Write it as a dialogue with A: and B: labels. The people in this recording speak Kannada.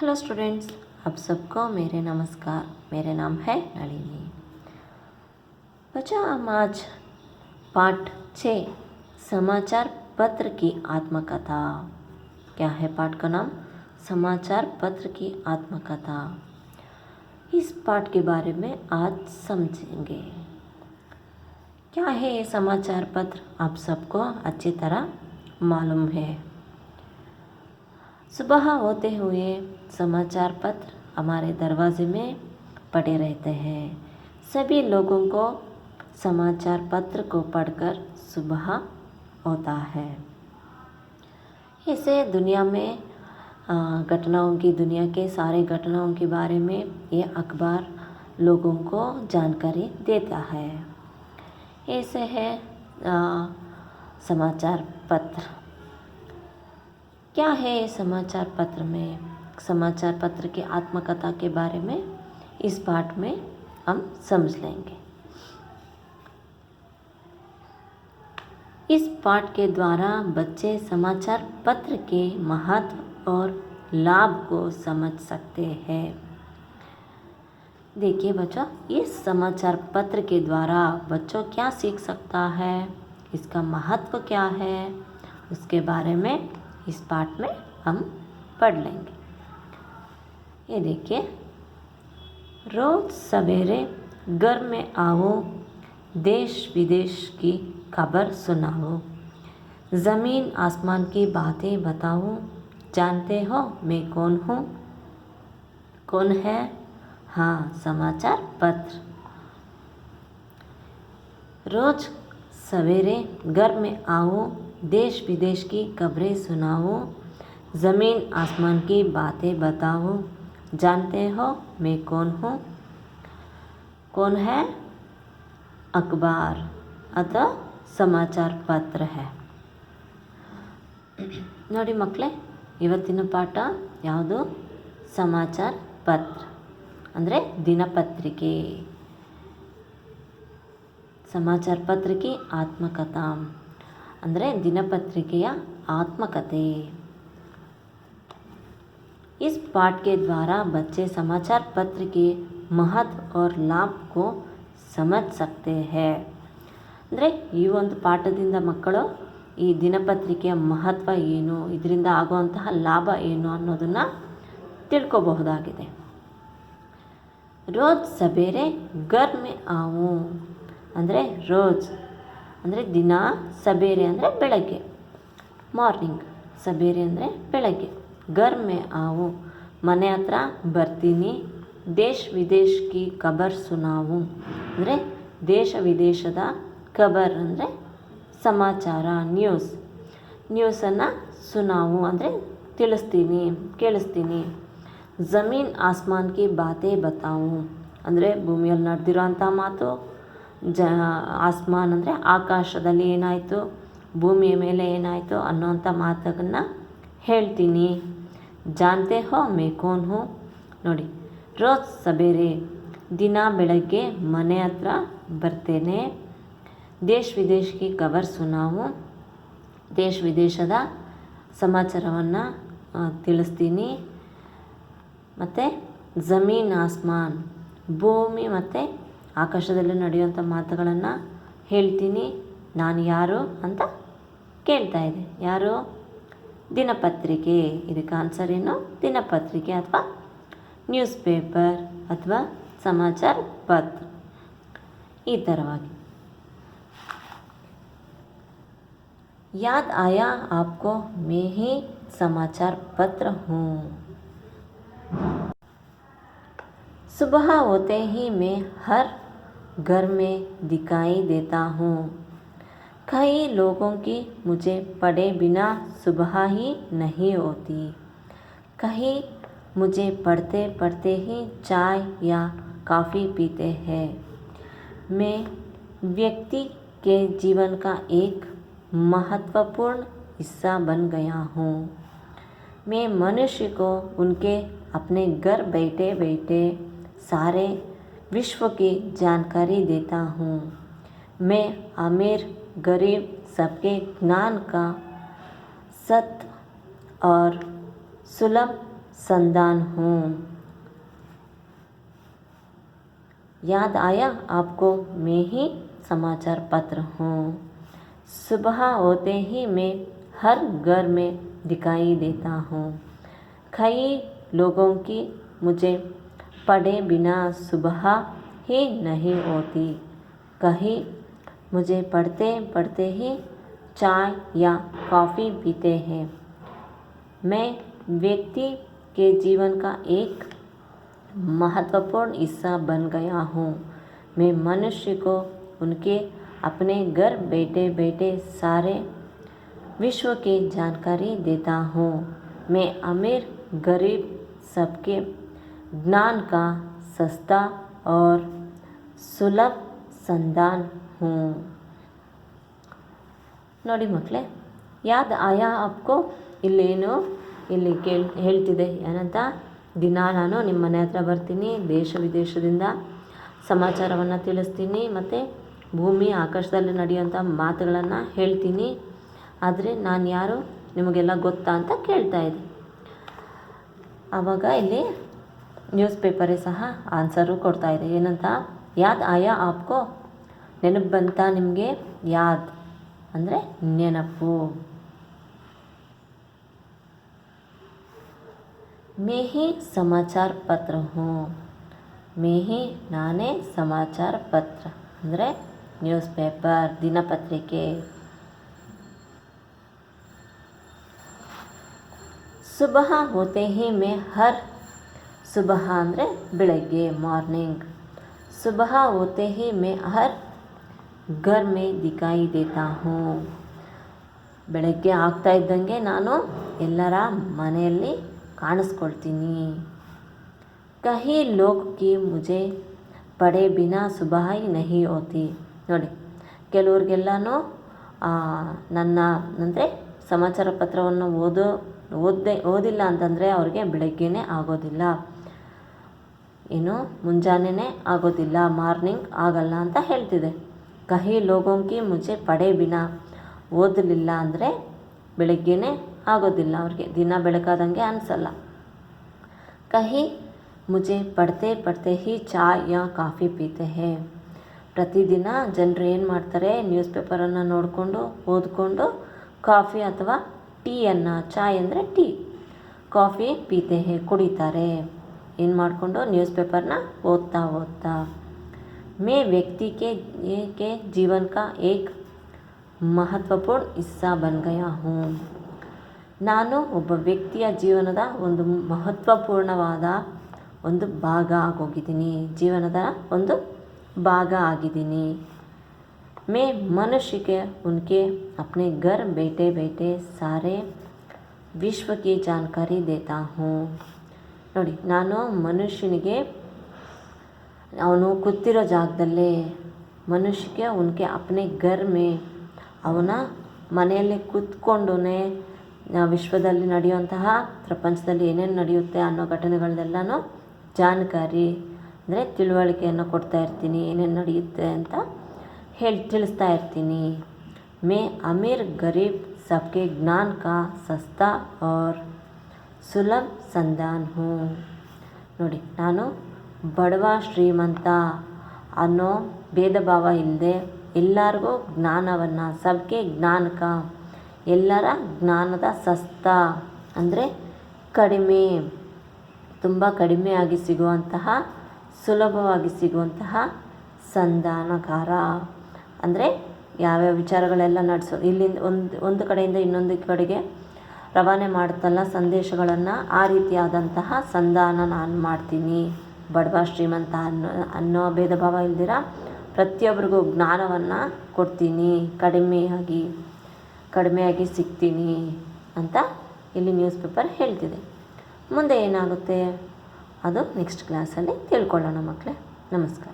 A: हेलो स्टूडेंट्स, आप सबको मेरे नमस्कार। मेरे नाम है नलिनी। बच्चा, हम आज पाठ 6 समाचार पत्र की आत्मकथा। क्या है पाठ का नाम? समाचार पत्र की आत्मकथा। इस पाठ के बारे में आज समझेंगे। क्या है ये समाचार पत्र? आप सबको अच्छी तरह मालूम है। सुबह होते हुए समाचार पत्र हमारे दरवाजे में पड़े रहते हैं। सभी लोगों को समाचार पत्र को पढ़कर सुबह होता है। इसे दुनिया में दुनिया के सारे घटनाओं के बारे में ये अखबार लोगों को जानकारी देता है। ऐसे है समाचार पत्र। क्या है समाचार पत्र में? समाचार पत्र की आत्मकथा के बारे में इस पाठ में हम समझ लेंगे। इस पाठ के द्वारा बच्चे समाचार पत्र के महत्व और लाभ को समझ सकते हैं। देखिए बच्चों, इस समाचार पत्र के द्वारा बच्चों क्या सीख सकता है, इसका महत्व क्या है, उसके बारे में इस पाठ में हम पढ़ लेंगे। ये देखिए, रोज सवेरे घर में आओ, देश विदेश की खबर सुनाओ, ज़मीन आसमान की बातें बताओ, जानते हो मैं कौन हूँ? कौन है? हाँ, समाचार पत्र। रोज सवेरे घर में आओ, देश विदेश की खबरें सुनाओ, ज़मीन आसमान की बातें बताओ, जानते हो मैं कौन हूँ? कौन है? अखबार अथवा समाचार पत्र है। ನೋಡಿ ಮಕ್ಕಳೇ, ಇವತ್ತಿನ ಪಾಠ ಯಾವುದು? ಸಮಾಚಾರ ಪತ್ರ ಅಂದರೆ ದಿನಪತ್ರಿಕೆ। समाचार पत्र की आत्मकथा ಅಂದರೆ दिनपत्रिकेಯ आत्मकथे। इस पाठ के द्वारा बच्चे समाचार पत्र के महत्व और लाभ को समझ सकते हैं। ಅಂದರೆ ಈ ಒಂದು ಪಾಠದಿಂದ ಮಕ್ಕಳು ಈ ದಿನಪತ್ರಿಕೆಯ ಮಹತ್ವ ಏನು, ಇದರಿಂದ ಆಗುವಂತಹ ಲಾಭ ಏನು ಅನ್ನೋದನ್ನು ತಿಳ್ಕೋಬಹುದಾಗಿದೆ। ರೋಜ್ ಸವೇರೆ ಘರ್ ಮೇ ಆವೋ ಅಂದರೆ ರೋಜ್ ಅಂದರೆ ದಿನ, ಸಬೇರೆ ಅಂದರೆ ಬೆಳಗ್ಗೆ, ಮಾರ್ನಿಂಗ್, ಸಬೇರೆ ಅಂದರೆ ಬೆಳಗ್ಗೆ, ಘರ್ ಮೇ ಆವೋ ಮನೆ ಹತ್ರ ಬರ್ತೀನಿ, ದೇಶ್ ವಿದೇಶ್ ಕಿ ಖಬರ್ ಸುನಾವು ಅಂದರೆ ದೇಶ ವಿದೇಶದ ಖಬರ್ ಅಂದರೆ ಸಮಾಚಾರ, ನ್ಯೂಸನ್ನು ಸುನಾವು ಅಂದರೆ ತಿಳಿಸ್ತೀನಿ, ಕೇಳಿಸ್ತೀನಿ, ज़मीन आसमान की बातें बताऊँ ಅಂದರೆ ಭೂಮಿಯಲ್ಲಿ ನಡೆದಿರೋಂಥ ಮಾತು, ಆಸ್ಮಾನ್ ಅಂದರೆ ಆಕಾಶದಲ್ಲಿ ಏನಾಯಿತು, ಭೂಮಿಯ ಮೇಲೆ ಏನಾಯಿತು ಅನ್ನೋಂಥ ಮಾತನ್ನು ಹೇಳ್ತೀನಿ, ಜಾನ್ತೆ ಹೋ ಮೇ ಕೌನ್ ಹೂँ ನೋಡಿ, ರೋಜ್ ಸಬೇರೆ ದಿನ ಬೆಳಗ್ಗೆ ಮನೆ ಹತ್ರ ಬರ್ತೇನೆ, ದೇಶ್ ವಿದೇಶ್ ಕಿ ಖಬರ್ ಸುನಾವು ದೇಶ ವಿದೇಶದ ಸಮಾಚಾರವನ್ನು ತಿಳಿಸ್ತೀನಿ, ಮತ್ತು ज़मीन ಆಸ್ಮಾನ್ ಭೂಮಿ ಮತ್ತು ಆಕಾಶದಲ್ಲಿ ನಡೆಯುವಂಥ ಮಾತುಗಳನ್ನು ಹೇಳ್ತೀನಿ। ನಾನು ಯಾರು ಅಂತ ಕೇಳ್ತಾ ಇದೆ, ಯಾರು? ದಿನಪತ್ರಿಕೆ। ಇದಕ್ಕೆ ಆನ್ಸರ್ ಏನು? ದಿನಪತ್ರಿಕೆ ಅಥವಾ ನ್ಯೂಸ್ ಪೇಪರ್ ಅಥವಾ ಸಮಾಚಾರ ಪತ್ರ, ಈ ಥರವಾಗಿ। याद आया आपको मैं ही समाचार पत्र हूँ। सुबह होते ही मैं हर घर में दिखाई देता हूँ। कई लोगों की मुझे पढ़े बिना सुबह ही नहीं होती। कहीं मुझे पढ़ते पढ़ते ही चाय या कॉफ़ी पीते हैं। मैं व्यक्ति के जीवन का एक महत्वपूर्ण हिस्सा बन गया हूँ। मैं मनुष्य को उनके अपने घर बैठे बैठे सारे विश्व की जानकारी देता हूँ। मैं अमीर गरीब सबके ज्ञान का सत्य और सुलभ संदान हूँ। याद आया आपको, मैं ही समाचार पत्र हूँ। सुबह होते ही मैं हर घर में दिखाई देता हूँ। कई लोगों की मुझे पढ़े बिना सुबह ही नहीं होती। कहीं मुझे पढ़ते पढ़ते ही चाय या कॉफ़ी पीते हैं। मैं व्यक्ति के जीवन का एक महत्वपूर्ण हिस्सा बन गया हूँ। मैं मनुष्य को उनके अपने घर बैठे बैठे सारे विश्व की जानकारी देता हूँ। मैं अमीर गरीब सबके ज्ञान का सस्ता और सुलभ संदान हूँ। ನೋಡಿ ಮಕ್ಕಳೇ, ಯಾದ್ ಆಯಾ ಆಪ್ಕೋ, ಇಲ್ಲಿ ಹೇಳ್ತಿದೆ ಏನಂತ, ದಿನ ನಾನು ನಿಮ್ಮ ಮನೆ ಹತ್ರ ಬರ್ತೀನಿ, ದೇಶ ವಿದೇಶದಿಂದ ಸಮಾಚಾರವನ್ನು ತಿಳಿಸ್ತೀನಿ ಮತ್ತು ಭೂಮಿ ಆಕಾಶದಲ್ಲಿ ನಡೆಯುವಂಥ ಮಾತುಗಳನ್ನು ಹೇಳ್ತೀನಿ. ಆದರೆ ನಾನು ಯಾರು ನಿಮಗೆಲ್ಲ ಗೊತ್ತಾ ಅಂತ ಕೇಳ್ತಾ ಇದೆ. ಆವಾಗ ಇಲ್ಲಿ ನ್ಯೂಸ್ ಪೇಪರೇ ಸಹ ಆನ್ಸರು ಕೊಡ್ತಾ ಇದೆ. ಏನಂತ, ಯಾದ್ ಆಯಾ ಆಪ್ಕೋ, ನೆನಪು ಬಂತಾ ನಿಮಗೆ? ಯಾದ್ ಅಂದರೆ ನೆನಪು. मैं ही समाचार पत्र हूँ. मैं ही ನಾನೇ ಸಮಾಚಾರ ಪತ್ರ ಅಂದರೆ ನ್ಯೂಸ್ ಪೇಪರ್, ದಿನಪತ್ರಿಕೆ. ಸುಬಹ ಹೋತೆ ಹಿ ಮೇ ಹರ್, ಸುಬಹ ಅಂದರೆ ಬೆಳಗ್ಗೆ, ಮಾರ್ನಿಂಗ್. ಸುಬಹ ಹೋತೆ ಹಿ ಮೇ ಹರ್ ಘರ್ ಮೇ ದಿಖಾಯಿ ದೇತಾ ಹೂँ. ಬೆಳಗ್ಗೆ ಆಗ್ತಾ ಇದ್ದಂಗೆ ನಾನು ಎಲ್ಲರ ಮನೆಯಲ್ಲಿ ಕಾಣಿಸ್ಕೊಳ್ತೀನಿ. ಕಹಿ ಲೋಗ್ ಕಿ ಮುಜೆ ಪಡೆ ಬಿನಾ ಸುಬಹ ಹಿ ನಹಿ ಹೋತಿ. ನೋಡಿ, ಕೆಲವ್ರಿಗೆಲ್ಲನೂ ನನ್ನ ಅಂದರೆ ಸಮಾಚಾರ ಪತ್ರವನ್ನು ಓದಿಲ್ಲ ಅಂತಂದರೆ ಅವ್ರಿಗೆ ಬೆಳಗ್ಗೆನೇ ಆಗೋದಿಲ್ಲ, ಏನು ಮುಂಜಾನೆ ಆಗೋದಿಲ್ಲ, ಮಾರ್ನಿಂಗ್ ಆಗಲ್ಲ ಅಂತ ಹೇಳ್ತಿದೆ. ಕಹಿ ಲೋಗೋಂಕಿ ಮುಜೆ ಪಡೆ ಬಿನಾ, ಓದಲಿಲ್ಲ ಅಂದರೆ ಬೆಳಗ್ಗೆನೇ ಆಗೋದಿಲ್ಲ ಅವ್ರಿಗೆ, ದಿನ ಬೆಳಕಾದಂಗೆ ಅನಿಸಲ್ಲ. ಕಹಿ ಮುಜೆ ಪಡ್ತೆ ಪಡ್ತೆ ಹಿ ಚಾಯ್ ಯಾ ಕಾಫಿ ಪೀತೆ ಹೇ. ಪ್ರತಿದಿನ ಜನರು ಏನು ಮಾಡ್ತಾರೆ, ನ್ಯೂಸ್ ಪೇಪರನ್ನು ನೋಡಿಕೊಂಡು ಓದ್ಕೊಂಡು ಕಾಫಿ ಅಥವಾ ಟೀಯನ್ನು, ಚಾಯ್ ಅಂದರೆ ಟೀ, ಕಾಫಿ ಪೀತೆ ಹೇ ಕುಡಿತಾರೆ. ಏನು ಮಾಡಿಕೊಂಡು ನ್ಯೂಸ್ ಪೇಪರ್ನ ಓದ್ತಾ. मैं व्यक्ति के जीवन का एक महत्वपूर्ण हिस्सा बन गया हूँ. ನಾನು ಒಬ್ಬ ವ್ಯಕ್ತಿಯ ಜೀವನದ ಒಂದು ಮಹತ್ವಪೂರ್ಣವಾದ ಒಂದು ಭಾಗ ಆಗೋಗಿದ್ದೀನಿ, ಜೀವನದ ಒಂದು ಭಾಗ ಆಗಿದ್ದೀನಿ. मैं मनुष्य के उनके अपने घर बैठे बैठे सारे विश्व की जानकारी देता हूँ. ನೋಡಿ, ನಾನು ಮನುಷ್ಯನಿಗೆ ಅವನು ಕೂತಿರೋ ಜಾಗದಲ್ಲೇ, ಮನುಷ್ಯಕ್ಕೆ ಉನ್ಕೆ ಅಪ್ನೆ ಘರ್ ಮೇ, ಅವನ ಮನೆಯಲ್ಲಿ ಕೂತ್ಕೊಂಡು ವಿಶ್ವದಲ್ಲಿ ನಡೆಯುವಂತಹ, ಪ್ರಪಂಚದಲ್ಲಿ ಏನೇನು ನಡೆಯುತ್ತೆ ಅನ್ನೋ ಘಟನೆಗಳನ್ನೆಲ್ಲನೂ ಜಾನಕಾರಿ ಅಂದರೆ ತಿಳುವಳಿಕೆಯನ್ನು ಕೊಡ್ತಾ ಇರ್ತೀನಿ, ಏನೇನು ನಡೆಯುತ್ತೆ ಅಂತ ತಿಳಿಸ್ತಾ ಇರ್ತೀನಿ. ಮೇ ಅಮೀರ್ ಗರೀಬ್ ಸಬ್ಕೆ ಜ್ಞಾನ ಕಾ ಸಸ್ತಾ ಔರ್ ಸುಲಭ ಸಂದಾನ್ ಹೂँ. ನೋಡಿ, ನಾನು ಬಡವ ಶ್ರೀಮಂತ ಅನ್ನೋ ಭೇದ ಭಾವ ಇಲ್ಲದೆ ಎಲ್ಲರಿಗೂ ಜ್ಞಾನವನ್ನು, ಸಬ್ಕೆ ಜ್ಞಾನಕ, ಎಲ್ಲರ ಜ್ಞಾನದ ಸಸ್ತಾ ಅಂದರೆ ಕಡಿಮೆ, ತುಂಬ ಕಡಿಮೆಯಾಗಿ ಸಿಗುವಂತಹ, ಸುಲಭವಾಗಿ ಸಿಗುವಂತಹ ಸಂಧಾನಕಾರ ಅಂದರೆ ಯಾವ್ಯಾವ ವಿಚಾರಗಳೆಲ್ಲ ಇಲ್ಲಿಂದ ಒಂದು ಕಡೆಯಿಂದ ಇನ್ನೊಂದು ಕಡೆಗೆ ರವಾನೆ ಮಾಡುತ್ತಲ್ಲ ಸಂದೇಶಗಳನ್ನು, ಆ ರೀತಿಯಾದಂತಹ ಸಂಧಾನ ನಾನು ಮಾಡ್ತೀನಿ. ಬಡವ ಶ್ರೀಮಂತ ಅನ್ನೋ ಭೇದ ಭಾವ ಇಲ್ದಿರ ಪ್ರತಿಯೊಬ್ಬರಿಗೂ ಜ್ಞಾನವನ್ನು ಕೊಡ್ತೀನಿ, ಕಡಿಮೆಯಾಗಿ ಸಿಗ್ತೀನಿ ಅಂತ ಇಲ್ಲಿ ನ್ಯೂಸ್ ಪೇಪರ್ ಹೇಳ್ತಿದೆ. ಮುಂದೆ ಏನಾಗುತ್ತೆ ಅದು ನೆಕ್ಸ್ಟ್ ಕ್ಲಾಸಲ್ಲಿ ತಿಳ್ಕೊಳ್ಳೋಣ ಮಕ್ಕಳೇ. ನಮಸ್ಕಾರ.